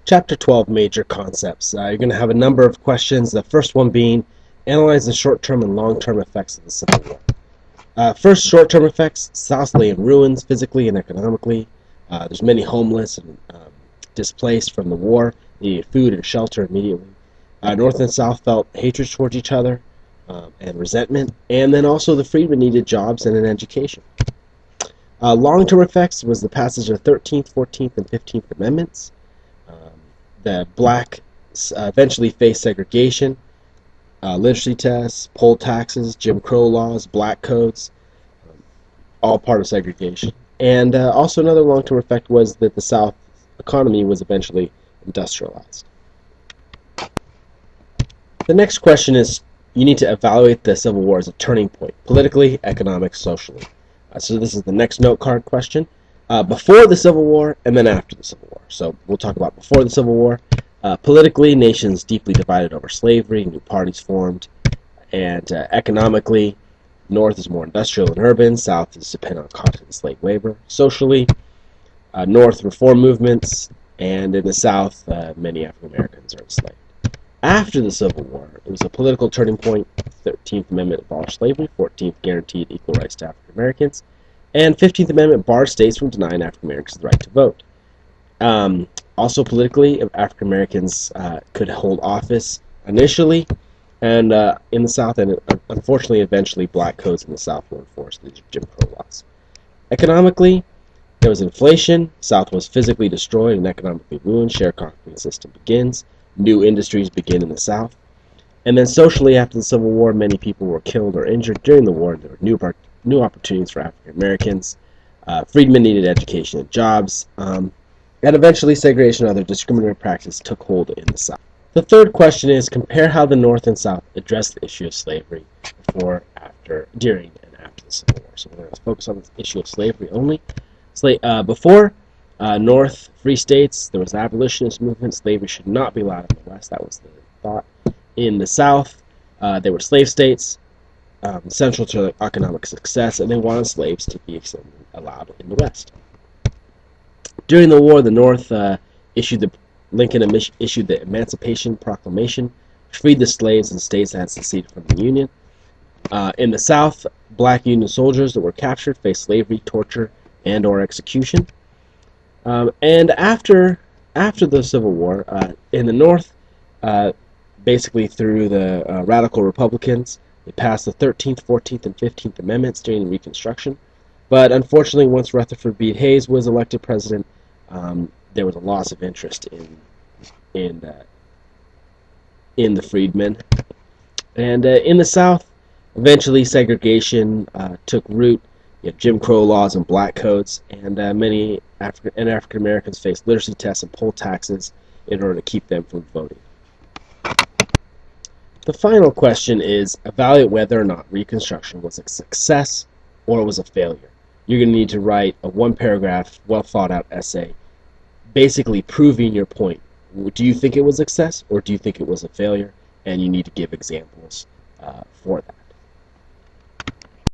Chapter 12, Major Concepts. You're going to have a number of questions, the first one being, analyze the short-term and long-term effects of the Civil War. First, short-term effects. South lay in ruins physically and economically. There's many homeless and displaced from the war. They needed food and shelter immediately. North and South felt hatred towards each other and resentment, and then also the freedmen needed jobs and an education. Long-term effects was the passage of the 13th, 14th, and 15th Amendments. The blacks eventually faced segregation, literacy tests, poll taxes, Jim Crow laws, black codes, all part of segregation. And also another long-term effect was that the South economy was eventually industrialized. The next question is, you need to evaluate the Civil War as a turning point, politically, economic, socially. So this is the next note card question. Before the Civil War and then after the Civil War. So we'll talk about before the Civil War. Politically, nations deeply divided over slavery, new parties formed, and economically, North is more industrial and urban, South is dependent on continental slave labor. Socially, North reform movements, and in the South, many African Americans are enslaved. After the Civil War, it was a political turning point. 13th Amendment abolished slavery, 14th guaranteed equal rights to African Americans, and 15th Amendment barred states from denying African Americans the right to vote. Also politically, African Americans could hold office initially, and in the South, and unfortunately, eventually, black codes in the South were enforced, the Jim Crow laws. Economically, there was inflation. South was physically destroyed and economically ruined. Sharecropping system begins. New industries begin in the South. And then socially, after the Civil War, many people were killed or injured during the war. There were new opportunities for African Americans. Freedmen needed education and jobs. And eventually, segregation and other discriminatory practices took hold in the South. The third question is, compare how the North and South addressed the issue of slavery before, after, during, and after the Civil War. So we're going to focus on the issue of slavery only. Before North, free states, there was an abolitionist movement. Slavery should not be allowed in the West. That was the thought. In the South, there were slave states, central to their economic success, and they wanted slaves to be allowed in the West. During the war, the North Lincoln issued the Emancipation Proclamation, which freed the slaves in states that had seceded from the Union. In the South, black Union soldiers that were captured faced slavery, torture, and/or execution. And after the Civil War, in the North, basically through the radical Republicans, they passed the 13th, 14th, and 15th Amendments during the Reconstruction. But unfortunately, once Rutherford B. Hayes was elected president, there was a loss of interest in the freedmen. And in the South, eventually segregation took root. You had Jim Crow laws and black codes, and many African Americans faced literacy tests and poll taxes in order to keep them from voting. The final question is, evaluate whether or not Reconstruction was a success or it was a failure. You're going to need to write a one-paragraph, well-thought-out essay, basically proving your point. Do you think it was a success or do you think it was a failure? And you need to give examples for that.